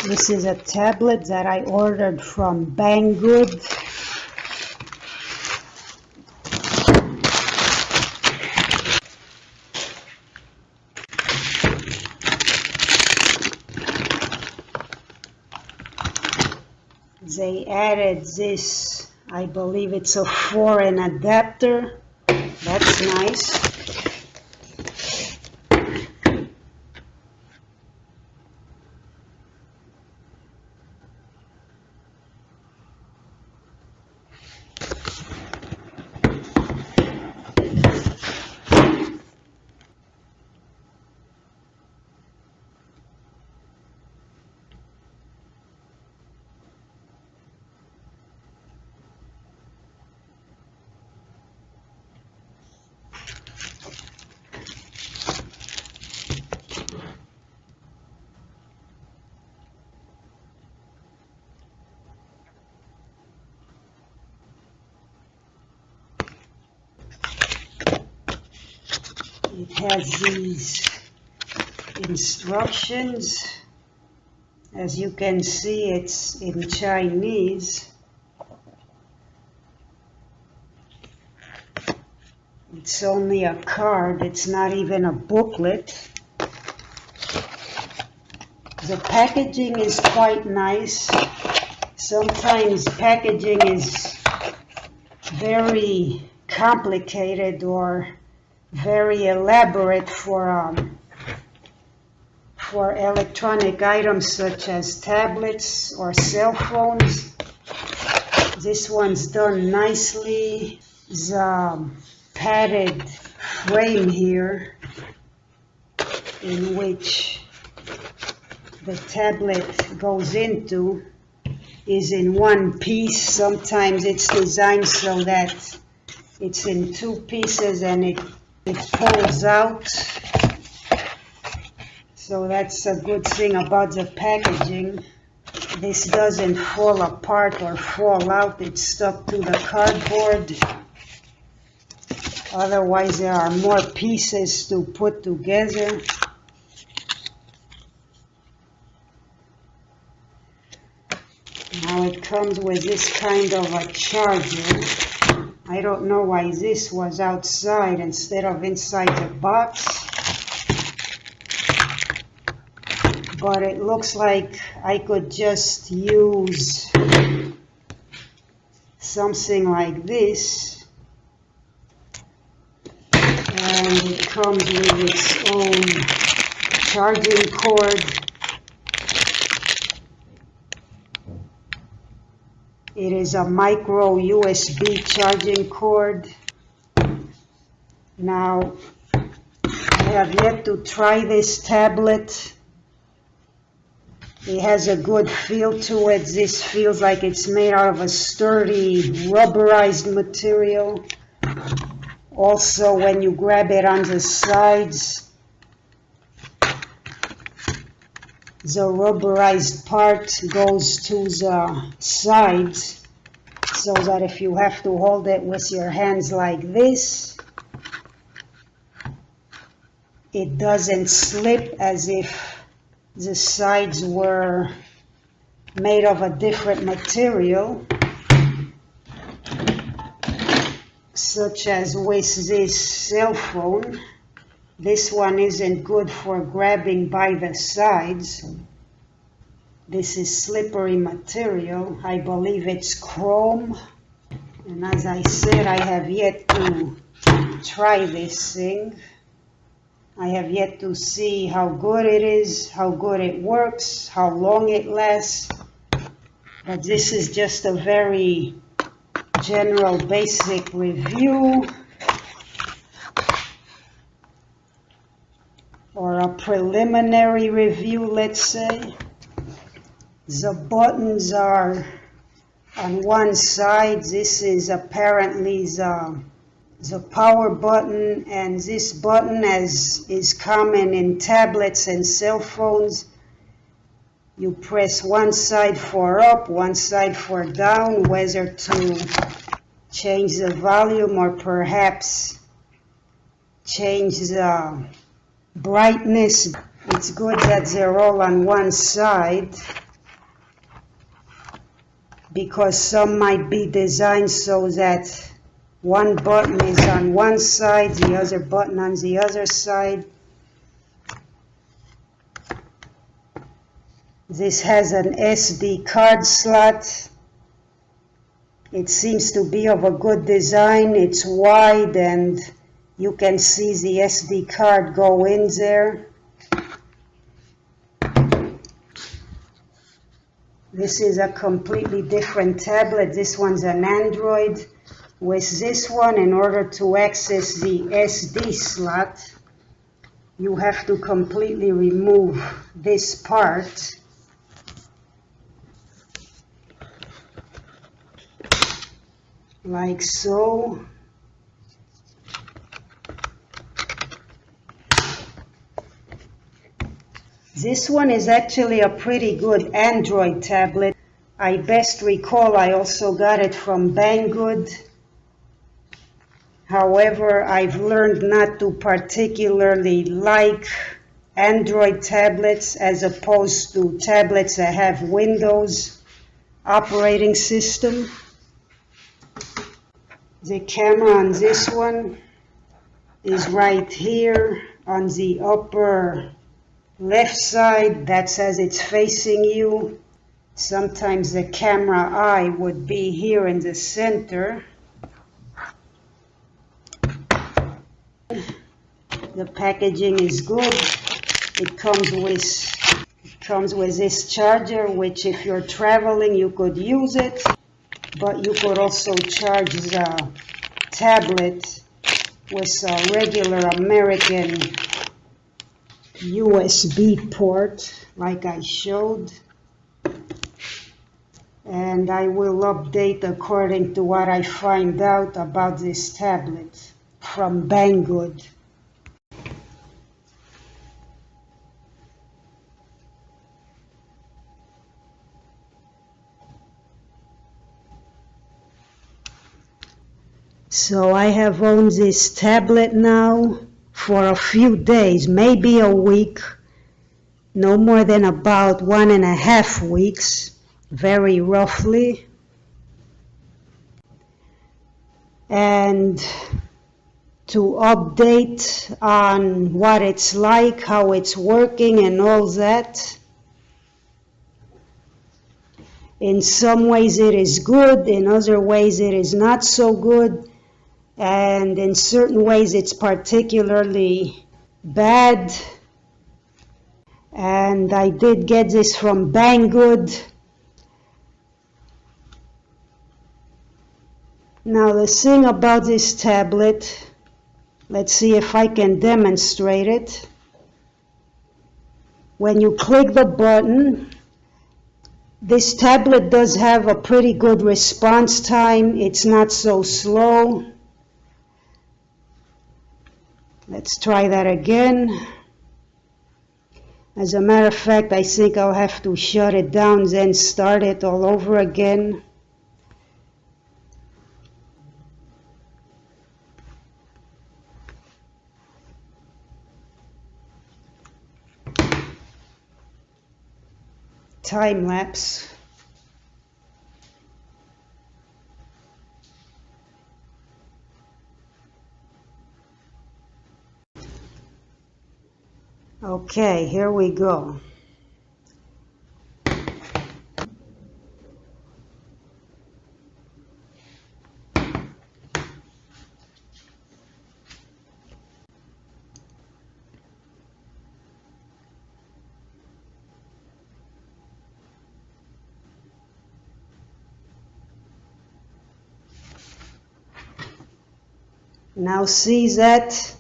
This is a tablet that I ordered from Bangood. They added this, I believe it's a foreign adapter. That's nice. It has these instructions. As you can see, it's in Chinese. It's only a card, it's not even a booklet. The packaging is quite nice. Sometimes packaging is very complicated or very elaborate for electronic items such as tablets or cell phones. This one's done nicely. The padded frame here in which the tablet goes into is in one piece. Sometimes it's designed so that it's in two pieces and it pulls out. So that's a good thing about the packaging. This doesn't fall apart or fall out. It's stuck to the cardboard. Otherwise, there are more pieces to put together. Now it comes with this kind of a charger. I don't know why this was outside instead of inside the box. But it looks like I could just use something like this. And it comes with its own charging cord. It is a micro USB charging cord. Now, I have yet to try this tablet. It has a good feel to it. This feels like it's made out of a sturdy rubberized material. Also, when you grab it on the sides, the rubberized part goes to the sides so that if you have to hold it with your hands like this, it doesn't slip as if the sides were made of a different material, such as with this cell phone. This one isn't good for grabbing by the sides. This is slippery material. I believe it's chrome. And as I said, I have yet to try this thing. I have yet to see how good it is, how good it works, how long it lasts. But this is just a very general, basic review, or a preliminary review, let's say. The buttons are on one side. This is apparently the power button, and this button, as is common in tablets and cell phones, you press one side for up, one side for down, whether to change the volume or perhaps change the brightness. It's good that they're all on one side. because some might be designed so that one button is on one side, the other button on the other side. This has an SD card slot. It seems to be of a good design. It's wide and you can see the SD card go in there. This is a completely different tablet. This one's an Android. With this one, in order to access the SD slot, you have to completely remove this part. Like so. This one is actually a pretty good Android tablet. I best recall I also got it from Bangood. However, I've learned not to particularly like Android tablets as opposed to tablets that have Windows operating system. The camera on this one is right here on the upper left side. That's as it's facing you. Sometimes the camera eye would be here in the center. The packaging is good. It comes with this charger, which if you're traveling you could use it, but you could also charge the tablet with a regular American USB port like I showed. And I will update according to what I find out about this tablet from Bangood. So I have owned this tablet now for a few days, maybe a week, no more than about 1.5 weeks, very roughly. And to update on what it's like, how it's working and all that. In some ways it is good, in other ways it is not so good. And in certain ways it's particularly bad. And I did get this from Bangood. Now the thing about this tablet, let's see if I can demonstrate it. When you click the button, this tablet does have a pretty good response time. It's not so slow. Let's try that again. As a matter of fact, I think I'll have to shut it down, then start it all over again. Time lapse. Okay, here we go. Now see that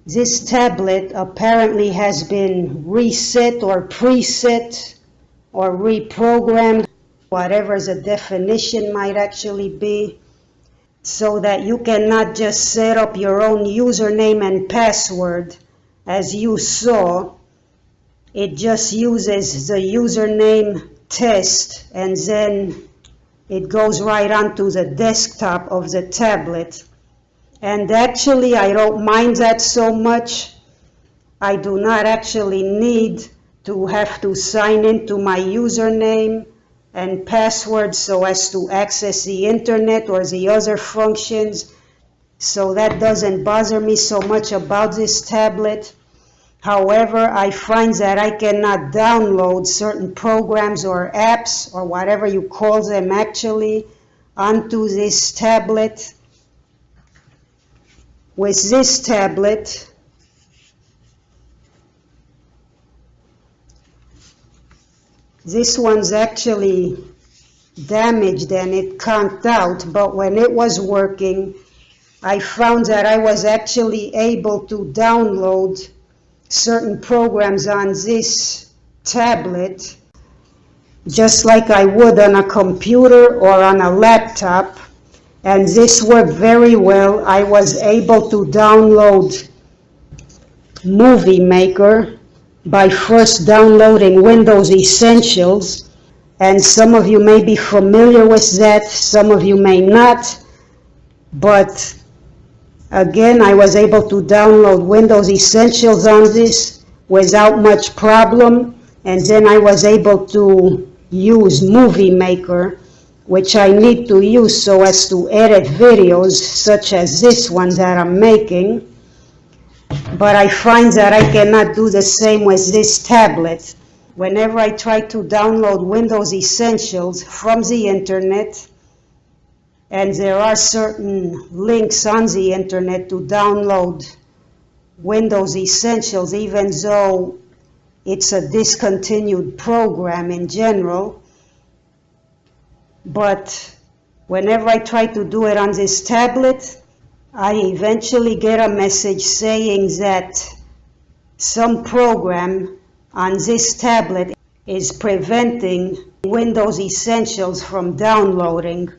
this tablet apparently has been reset or preset or reprogrammed, whatever the definition might actually be, so that you cannot just set up your own username and password as you saw. It just uses the username test and then it goes right onto the desktop of the tablet. And actually, I don't mind that so much. I do not actually need to have to sign into my username and passwords so as to access the internet or the other functions. So that doesn't bother me so much about this tablet. However, I find that I cannot download certain programs or apps or whatever you call them actually onto this tablet. With this tablet, this one's actually damaged and it conked out, but when it was working, I found that I was actually able to download certain programs on this tablet just like I would on a computer or on a laptop, and this worked very well. I was able to download Movie Maker by first downloading Windows Essentials, and some of you may be familiar with that, some of you may not, but again, I was able to download Windows Essentials on this without much problem, and then I was able to use Movie Maker, which I need to use so as to edit videos such as this one that I'm making. But I find that I cannot do the same with this tablet. Whenever I try to download Windows Essentials from the internet, and there are certain links on the internet to download Windows Essentials, even though it's a discontinued program in general. But whenever I try to do it on this tablet, I eventually get a message saying that some program on this tablet is preventing Windows Essentials from downloading.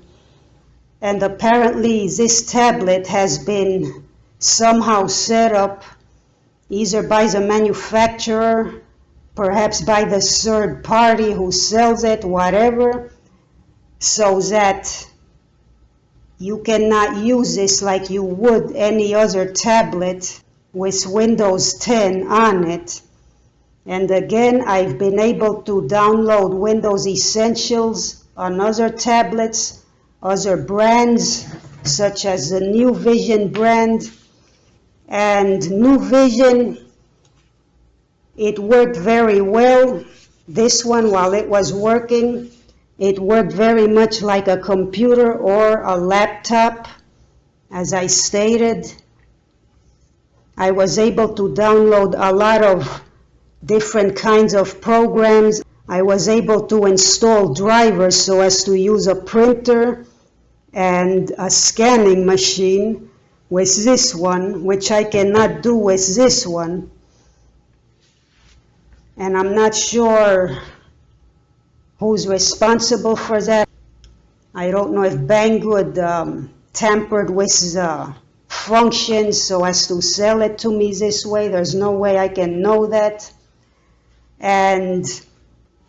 And apparently this tablet has been somehow set up either by the manufacturer, perhaps by the third party who sells it, whatever, so that you cannot use this like you would any other tablet with Windows 10 on it. And again, I've been able to download Windows Essentials on other tablets, other brands, such as the New Vision brand. And New Vision, it worked very well. This one, while it was working, it worked very much like a computer or a laptop. As I stated, I was able to download a lot of different kinds of programs. I was able to install drivers so as to use a printer and a scanning machine with this one, which I cannot do with this one. And I'm not sure who's responsible for that. I don't know if Bangood tampered with the functions so as to sell it to me this way. There's no way I can know that. And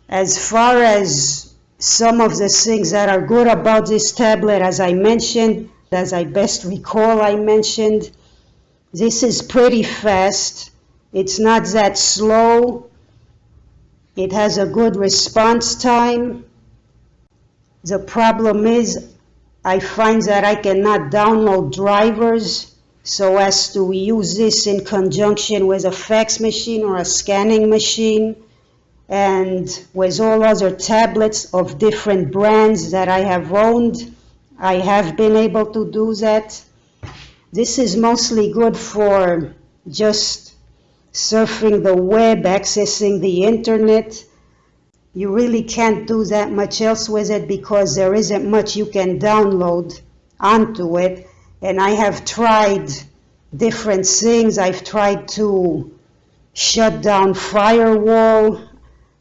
as far as some of the things that are good about this tablet, as I mentioned, as I best recall I mentioned, this is pretty fast. It's not that slow. It has a good response time. The problem is I find that I cannot download drivers so as to use this in conjunction with a fax machine or a scanning machine. And with all other tablets of different brands that I have owned, I have been able to do that. This is mostly good for just surfing the web, accessing the internet. You really can't do that much else with it because there isn't much you can download onto it. And I have tried different things. I've tried to shut down firewall.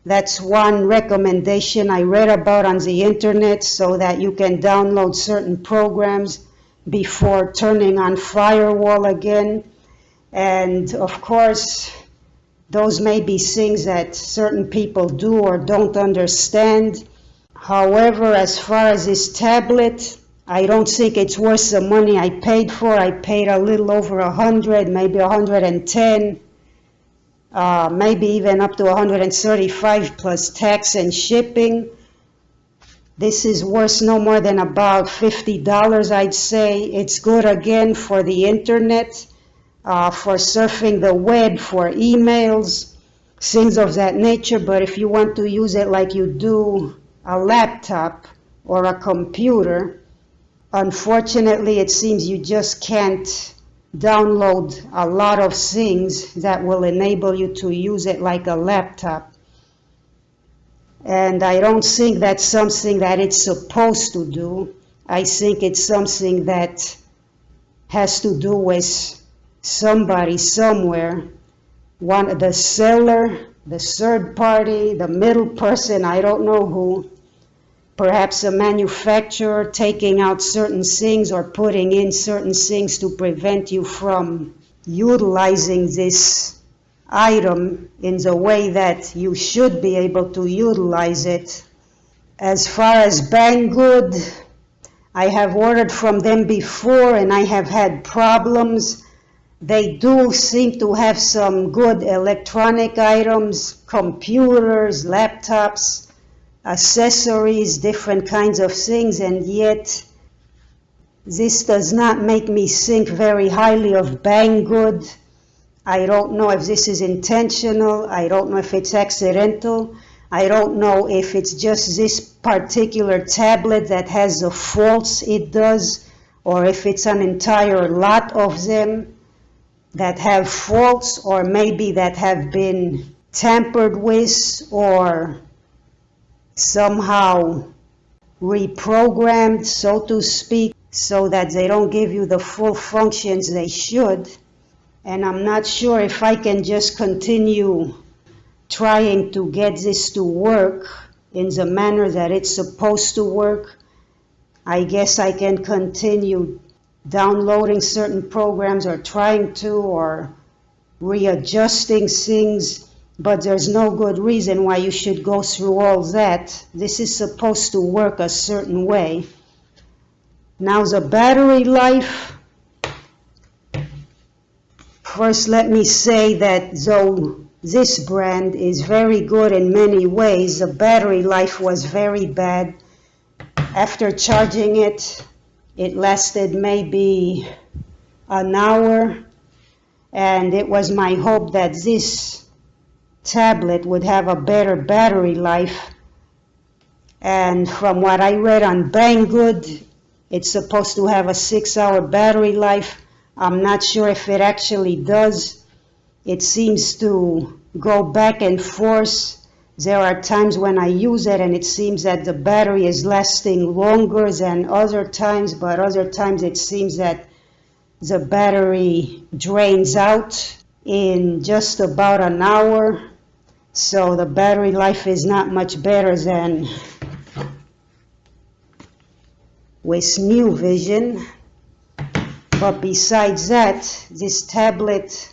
That's one recommendation I read about on the internet, so that you can download certain programs before turning on firewall again. And of course, those may be things that certain people do or don't understand. However, as far as this tablet, I don't think it's worth the money I paid for. I paid a little over 100, maybe 110. Maybe even up to 135 plus tax and shipping. This is worth no more than about $50, I'd say. It's good again for the internet, for surfing the web, for emails, things of that nature. But if you want to use it like you do a laptop or a computer, unfortunately it seems you just can't download a lot of things that will enable you to use it like a laptop. And I don't think that's something that it's supposed to do. I think it's something that has to do with somebody somewhere. The seller, the third party, the middle person, I don't know who. Perhaps a manufacturer taking out certain things or putting in certain things to prevent you from utilizing this item in the way that you should be able to utilize it. As far as Bangood, I have ordered from them before and I have had problems. They do seem to have some good electronic items, computers, laptops, accessories, different kinds of things, and yet this does not make me think very highly of Bangood. I don't know if this is intentional. I don't know if it's accidental. I don't know if it's just this particular tablet that has the faults it does, or if it's an entire lot of them that have faults, or maybe that have been tampered with or somehow reprogrammed, so to speak, so that they don't give you the full functions they should. And I'm not sure if I can just continue trying to get this to work in the manner that it's supposed to work. I guess I can continue downloading certain programs or trying to, or readjusting things, but there's no good reason why you should go through all that. This is supposed to work a certain way. Now the battery life. First, let me say that though this brand is very good in many ways, the battery life was very bad. After charging it, it lasted maybe an hour, and it was my hope that this tablet would have a better battery life. And from what I read on Banggood, it's supposed to have a 6-hour battery life. I'm not sure if it actually does. It seems to go back and forth. There are times when I use it and it seems that the battery is lasting longer than other times, but other times it seems that the battery drains out in just about an hour. So the battery life is not much better than with New Vision. But besides that, this tablet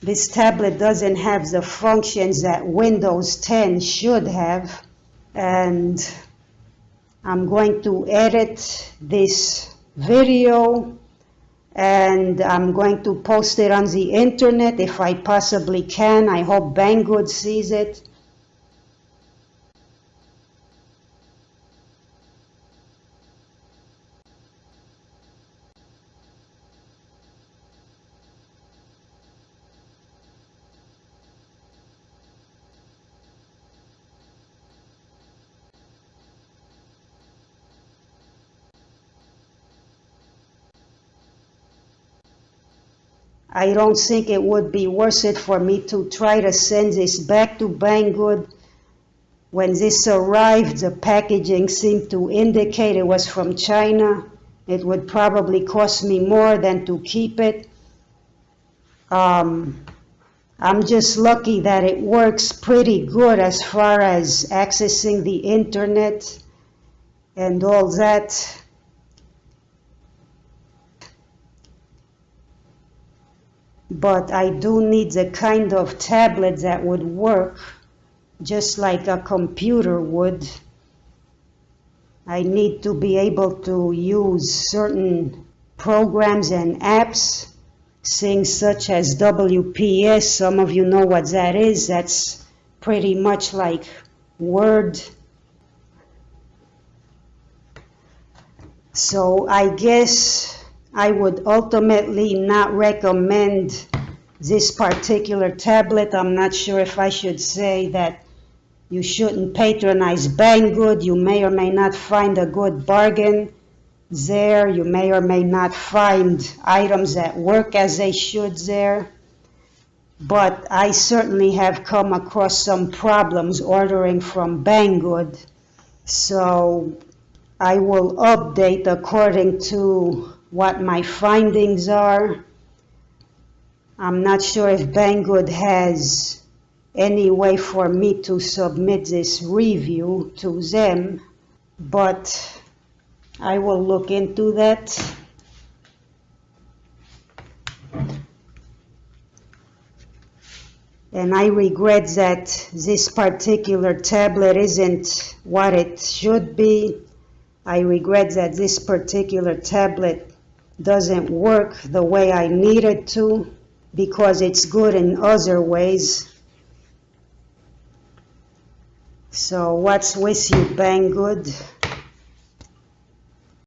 doesn't have the functions that Windows 10 should have. And I'm going to edit this video and I'm going to post it on the internet if I possibly can. I hope Bangood sees it. I don't think it would be worth it for me to try to send this back to Bangood. When this arrived, the packaging seemed to indicate it was from China. It would probably cost me more than to keep it. I'm just lucky that it works pretty good as far as accessing the internet and all that. But I do need the kind of tablet that would work just like a computer would. I need to be able to use certain programs and apps, things such as WPS. Some of you know what that is. That's pretty much like Word. So I guess I would ultimately not recommend this particular tablet. I'm not sure if I should say that you shouldn't patronize Bangood. You may or may not find a good bargain there. You may or may not find items that work as they should there. But I certainly have come across some problems ordering from Bangood. So I will update according to what my findings are. I'm not sure if Banggood has any way for me to submit this review to them, but I will look into that. And I regret that this particular tablet isn't what it should be. I regret that this particular tablet doesn't work the way I need it to, because it's good in other ways. So what's with you, Bangood?